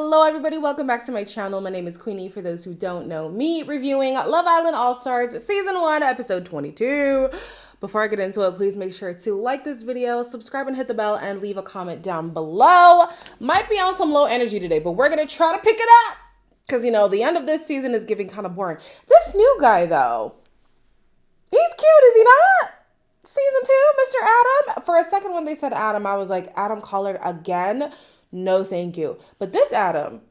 Hello everybody, welcome back to my channel. My name is Queenie, for those who don't know me, reviewing Love Island All-Stars Season 1, Episode 22. Before I get into it, please make sure to like this video, subscribe and hit the bell, and leave a comment down below. Might be on some low energy today, but we're gonna try to pick it up. Because, you know, the end of this season is getting kind of boring. This new guy, though, he's cute, is he not? Season 2, Mr. Adam. For a second when they said Adam, I was like, Adam Collard again? No, thank you. But this Adam,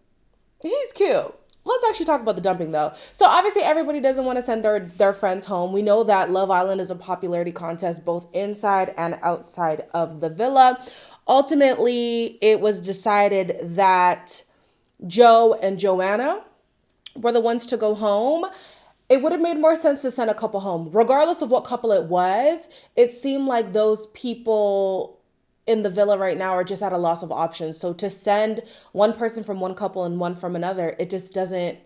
he's cute. Let's actually talk about the dumping, though. So obviously everybody doesn't want to send their friends home. We know that Love Island is a popularity contest both inside and outside of the villa. Ultimately, it was decided that Joe and Joanna were the ones to go home. It would have made more sense to send a couple home. Regardless of what couple it was, it seemed like those people in the villa right now are just at a loss of options. So to send one person from one couple and one from another, it just doesn't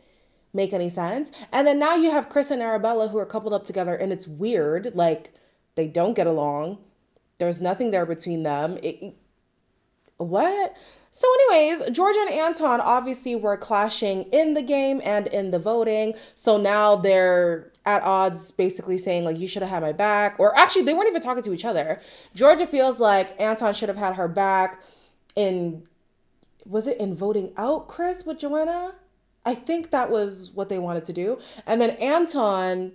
make any sense. And then now you have Chris and Arabella who are coupled up together, and it's weird. Like, they don't get along. There's nothing there between them. What? So anyways, Georgia and Anton obviously were clashing in the game and in the voting. So now they're at odds, basically saying, like, you should have had my back. Or actually, they weren't even talking to each other. Georgia feels like Anton should have had her back was it in voting out Chris with Joanna? I think that was what they wanted to do. And then Anton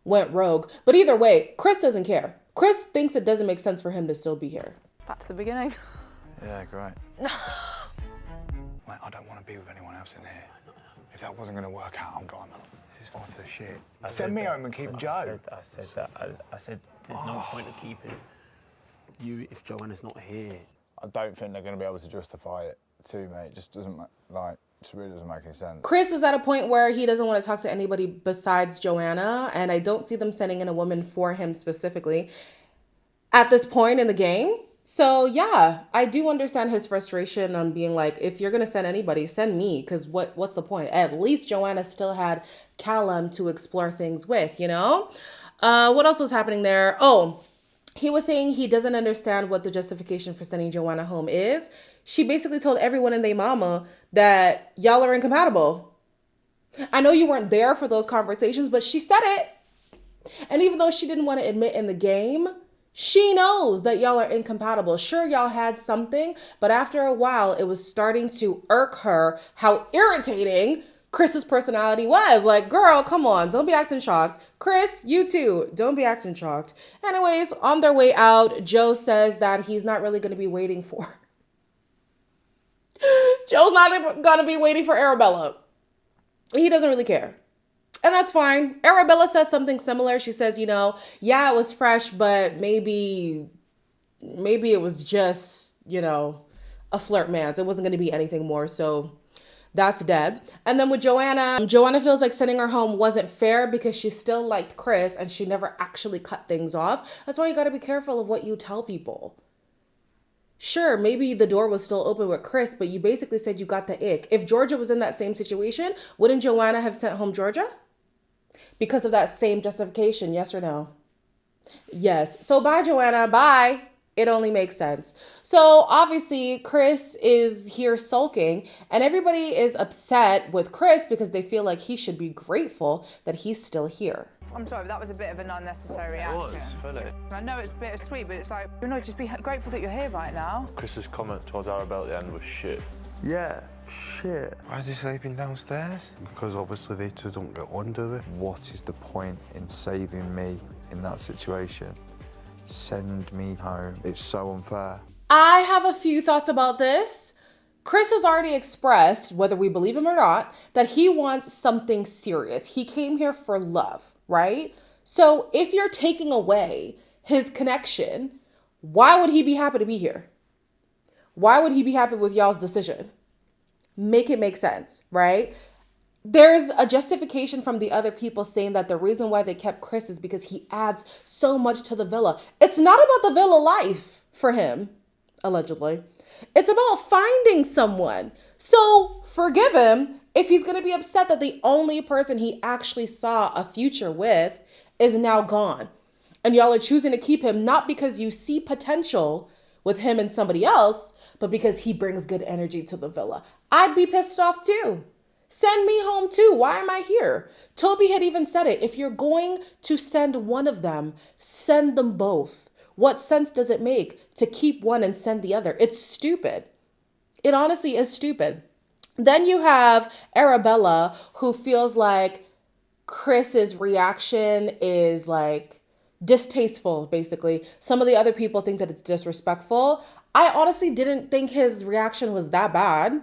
went rogue. But either way, Chris doesn't care. Chris thinks it doesn't make sense for him to still be here. Back to the beginning. Yeah, great. Like, I don't want to be with anyone else in here. If that wasn't going to work out, I'm gone. This is utter shit. Send me home and keep Joe. I said there's no point of keeping you if Joanna's not here. I don't think they're going to be able to justify it too, mate. It just doesn't, just really doesn't make any sense. Chris is at a point where he doesn't want to talk to anybody besides Joanna, and I don't see them sending in a woman for him specifically at this point in the game. So yeah, I do understand his frustration on being like, if you're going to send anybody, send me, because what's the point? At least Joanna still had Callum to explore things with, you know? What else was happening there? Oh, he was saying he doesn't understand what the justification for sending Joanna home is. She basically told everyone in their mama that y'all are incompatible. I know you weren't there for those conversations, but she said it. And even though she didn't want to admit in the game, she knows that y'all are incompatible. Sure, y'all had something, but after a while, it was starting to irk her how irritating Chris's personality was. Like, girl, come on, don't be acting shocked. Chris, you too, don't be acting shocked. Anyways, on their way out, Joe says that he's not really going to be waiting for... Joe's not going to be waiting for Arabella. He doesn't really care. And that's fine. Arabella says something similar. She says, you know, yeah, it was fresh, but maybe it was just, you know, a flirt man's. It wasn't going to be anything more. So that's dead. And then with Joanna, Joanna feels like sending her home wasn't fair because she still liked Chris and she never actually cut things off. That's why you got to be careful of what you tell people. Sure, maybe the door was still open with Chris, but you basically said you got the ick. If Georgia was in that same situation, wouldn't Joanna have sent home Georgia? Because of that same justification, yes or no? Yes. So bye, Joanna. Bye. It only makes sense. So obviously, Chris is here sulking, and everybody is upset with Chris because they feel like he should be grateful that he's still here. I'm sorry, but that was a bit of an unnecessary reaction. It was, fully. I know it's bittersweet, but it's like, you know, just be grateful that you're here right now. Chris's comment towards Arabella at the end was shit. Yeah, shit. Why is he sleeping downstairs? Because obviously they two don't get on, do they? What is the point in saving me in that situation? Send me home. It's so unfair. I have a few thoughts about this. Chris has already expressed, whether we believe him or not, that he wants something serious. He came here for love, right? So if you're taking away his connection, why would he be happy to be here? Why would he be happy with y'all's decision? Make it make sense, right? There's a justification from the other people saying that the reason why they kept Chris is because he adds so much to the villa. It's not about the villa life for him, allegedly. It's about finding someone. So forgive him if he's going to be upset that the only person he actually saw a future with is now gone. And y'all are choosing to keep him not because you see potential with him and somebody else, but because he brings good energy to the villa. I'd be pissed off too. Send me home too. Why am I here? Toby had even said it. If you're going to send one of them, send them both. What sense does it make to keep one and send the other? It's stupid. It honestly is stupid. Then you have Arabella, who feels like Chris's reaction is like distasteful, basically. Some of the other people think that it's disrespectful. I honestly didn't think his reaction was that bad.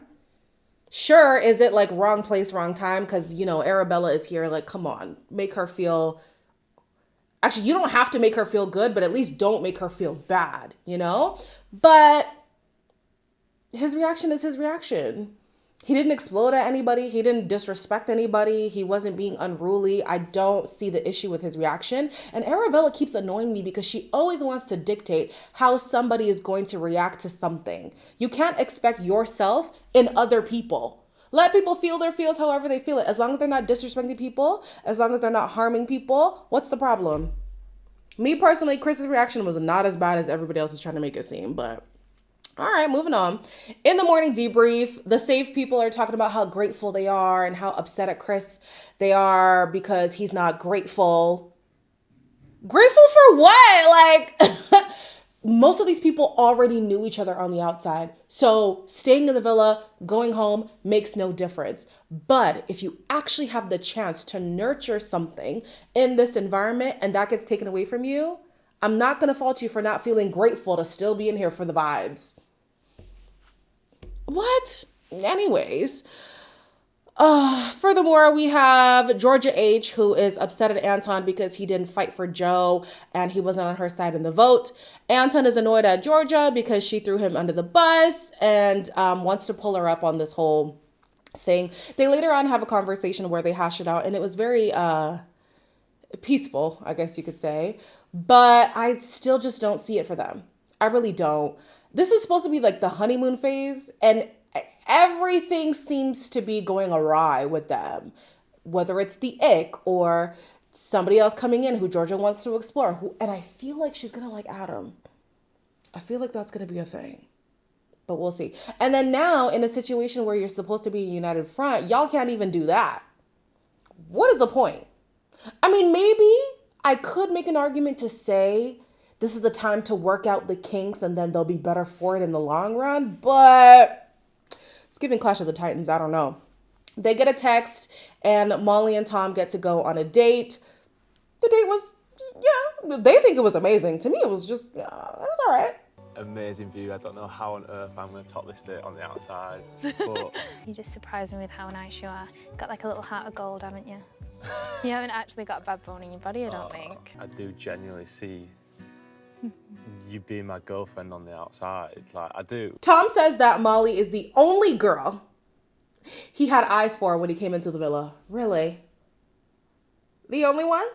Sure, is it like wrong place, wrong time? Because, you know, Arabella is here. Like, come on, make her feel... Actually, you don't have to make her feel good, but at least don't make her feel bad, you know? But his reaction is his reaction. He didn't explode at anybody. He didn't disrespect anybody. He wasn't being unruly. I don't see the issue with his reaction. And Arabella keeps annoying me because she always wants to dictate how somebody is going to react to something. You can't expect yourself in other people. Let people feel their feels however they feel it. As long as they're not disrespecting people, as long as they're not harming people, what's the problem? Me personally, Chris's reaction was not as bad as everybody else is trying to make it seem, but... All right, moving on. In the morning debrief, the Save people are talking about how grateful they are and how upset at Chris they are because he's not grateful. Grateful for what? Like, most of these people already knew each other on the outside. So staying in the villa, going home makes no difference. But if you actually have the chance to nurture something in this environment and that gets taken away from you, I'm not going to fault you for not feeling grateful to still be in here for the vibes. What? Anyways, furthermore, we have Georgia H., who is upset at Anton because he didn't fight for Joe and he wasn't on her side in the vote. Anton is annoyed at Georgia because she threw him under the bus and wants to pull her up on this whole thing. They later on have a conversation where they hash it out, and it was very peaceful, I guess you could say. But I still just don't see it for them. I really don't. This is supposed to be like the honeymoon phase, and everything seems to be going awry with them. Whether it's the ick or somebody else coming in who Georgia wants to explore. And I feel like she's going to like Adam. I feel like that's going to be a thing. But we'll see. And then now, in a situation where you're supposed to be a united front, y'all can't even do that. What is the point? I mean, maybe I could make an argument to say this is the time to work out the kinks and then they'll be better for it in the long run. But it's giving Clash of the Titans. I don't know. They get a text and Molly and Tom get to go on a date. The date was, yeah, they think it was amazing. To me, it was just, it was all right. Amazing view. I don't know how on earth I'm going to top this date on the outside. But You just surprised me with how nice you are. Got like a little heart of gold, haven't you? You haven't actually got a bad bone in your body, I don't think. I do genuinely see you being my girlfriend on the outside. Like, I do. Tom says that Molly is the only girl he had eyes for when he came into the villa. Really? The only one?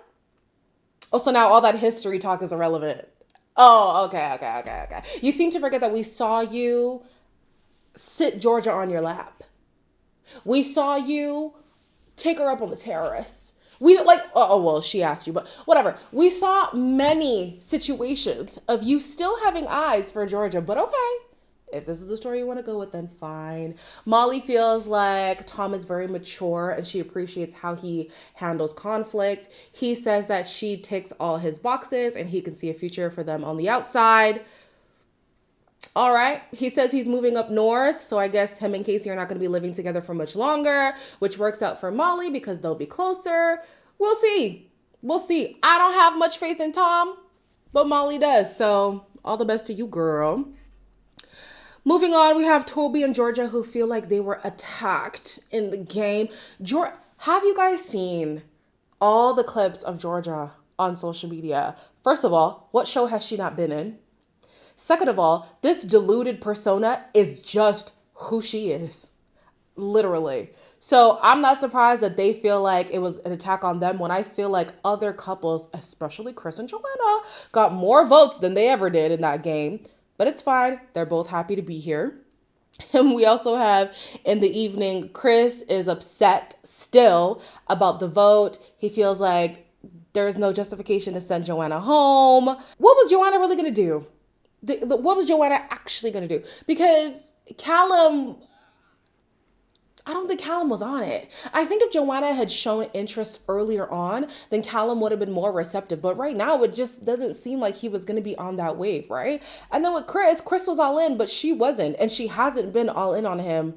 Oh, so now all that history talk is irrelevant. Oh, okay. You seem to forget that we saw you sit Georgia on your lap. We saw you take her up on the terrace. We well, she asked you, but whatever. We saw many situations of you still having eyes for Georgia, but okay. If this is the story you want to go with, then fine. Molly feels like Tom is very mature and she appreciates how he handles conflict. He says that she ticks all his boxes and he can see a future for them on the outside. All right. He says he's moving up north. So I guess him and Casey are not going to be living together for much longer, which works out for Molly because they'll be closer. We'll see. I don't have much faith in Tom, but Molly does. So all the best to you, girl. Moving on, we have Toby and Georgia who feel like they were attacked in the game. Have you guys seen all the clips of Georgia on social media? First of all, what show has she not been in? Second of all, this deluded persona is just who she is. Literally. So I'm not surprised that they feel like it was an attack on them when I feel like other couples, especially Chris and Joanna, got more votes than they ever did in that game. But it's fine. They're both happy to be here. And we also have in the evening, Chris is upset still about the vote. He feels like there's no justification to send Joanna home. What was Joanna really going to do? what was Joanna actually going to do? Because Callum, I don't think Callum was on it. I think if Joanna had shown interest earlier on, then Callum would have been more receptive. But right now, it just doesn't seem like he was going to be on that wave, right? And then with Chris was all in, but she wasn't. And she hasn't been all in on him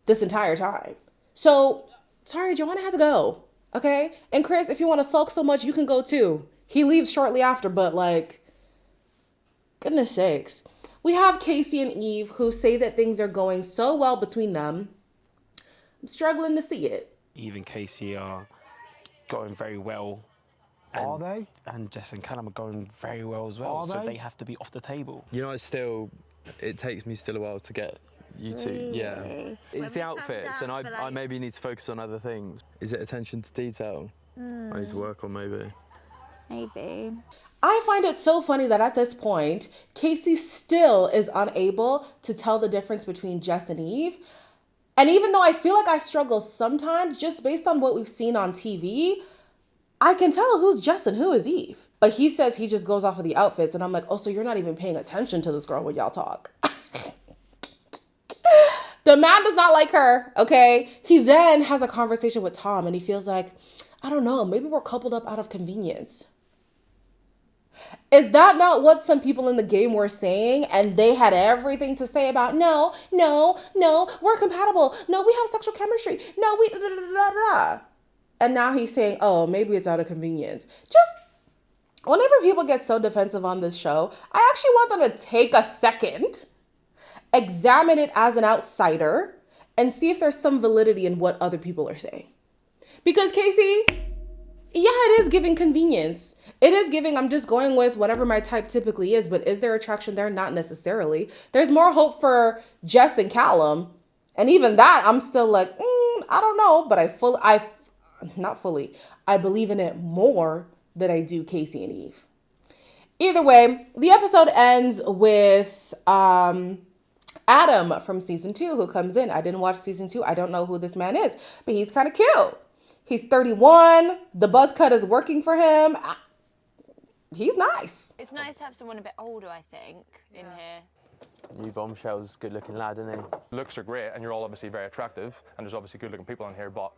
this entire time. So, sorry, Joanna had to go, okay? And Chris, if you want to sulk so much, you can go too. He leaves shortly after, but like, goodness sakes. We have Casey and Eve who say that things are going so well between them. I'm struggling to see it. Eve and Casey are going very well. Are they? And Jess and Callum are going very well as well. Are so they? they have to be off the table. You know, it takes me still a while to get you two. Yeah. It's the outfits, and I maybe need to focus on other things. Is it attention to detail? I need to work on maybe. Maybe. I find it so funny that at this point, Casey still is unable to tell the difference between Jess and Eve. And even though I feel like I struggle sometimes, just based on what we've seen on TV, I can tell who's Jess and who is Eve. But he says he just goes off of the outfits, and I'm like, oh, so you're not even paying attention to this girl when y'all talk. The man does not like her, okay? He then has a conversation with Tom, and he feels like, I don't know, maybe we're coupled up out of convenience. Is that not what some people in the game were saying? And they had everything to say about, no, we're compatible. No, we have sexual chemistry. No, we da da da da da. And now he's saying, oh, maybe it's out of convenience. Just whenever people get so defensive on this show, I actually want them to take a second, examine it as an outsider, and see if there's some validity in what other people are saying. Because Casey, yeah, it is giving convenience. It is giving, I'm just going with whatever my type typically is, but is there attraction there? Not necessarily. There's more hope for Jess and Callum. And even that, I'm still like, I don't know, but I believe in it more than I do Casey and Eve. Either way, the episode ends with Adam from season 2 who comes in. I didn't watch season 2. I don't know who this man is, but he's kind of cute. He's 31. The buzz cut is working for him. He's nice. It's nice to have someone a bit older, I think, in here. New bombshell's good looking lad, isn't he? Looks are great, and you're all obviously very attractive, and there's obviously good looking people in here, but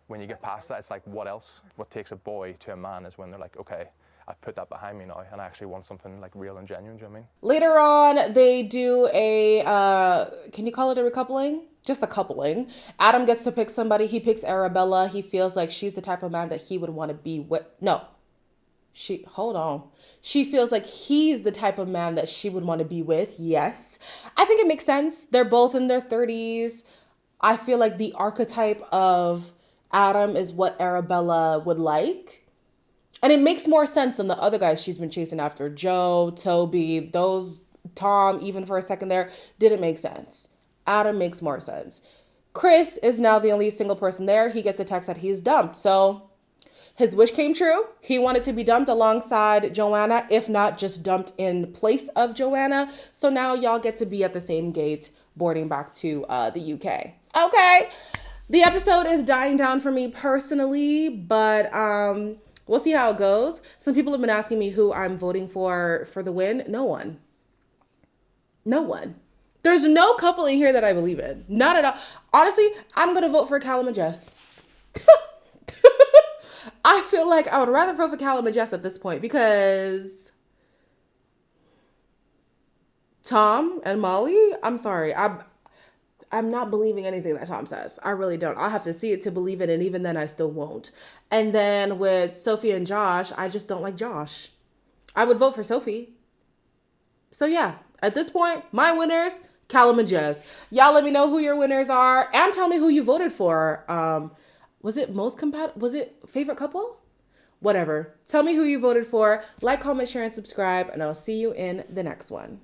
when you get past that, it's like, what else? What takes a boy to a man is when they're like, okay, I've put that behind me now, and I actually want something like real and genuine, do you know what I mean? Later on, they do a, can you call it a recoupling? Just a coupling. Adam gets to pick somebody. He picks Arabella. He feels like she's the type of man that he would want to be with. No. Hold on. She feels like he's the type of man that she would want to be with. Yes. I think it makes sense. They're both in their 30s. I feel like the archetype of Adam is what Arabella would like. And it makes more sense than the other guys she's been chasing after. Joe, Toby, Tom, even for a second there, didn't make sense. Adam makes more sense. Chris is now the only single person there. He gets a text that he's dumped. So his wish came true. He wanted to be dumped alongside Joanna, if not just dumped in place of Joanna. So now y'all get to be at the same gate boarding back to the UK. Okay. The episode is dying down for me personally, but we'll see how it goes. Some people have been asking me who I'm voting for the win. No one. There's no couple in here that I believe in. Not at all. Honestly, I'm going to vote for Callum and Jess. I feel like I would rather vote for Callum and Jess at this point because Tom and Molly, I'm sorry. I'm not believing anything that Tom says. I really don't. I'll have to see it to believe it, and even then I still won't. And then with Sophie and Josh, I just don't like Josh. I would vote for Sophie. So yeah, at this point, my winners, Callum and Jess. Y'all let me know who your winners are and tell me who you voted for. Was it was it favorite couple? Whatever. Tell me who you voted for. Like, comment, share, and subscribe, and I'll see you in the next one.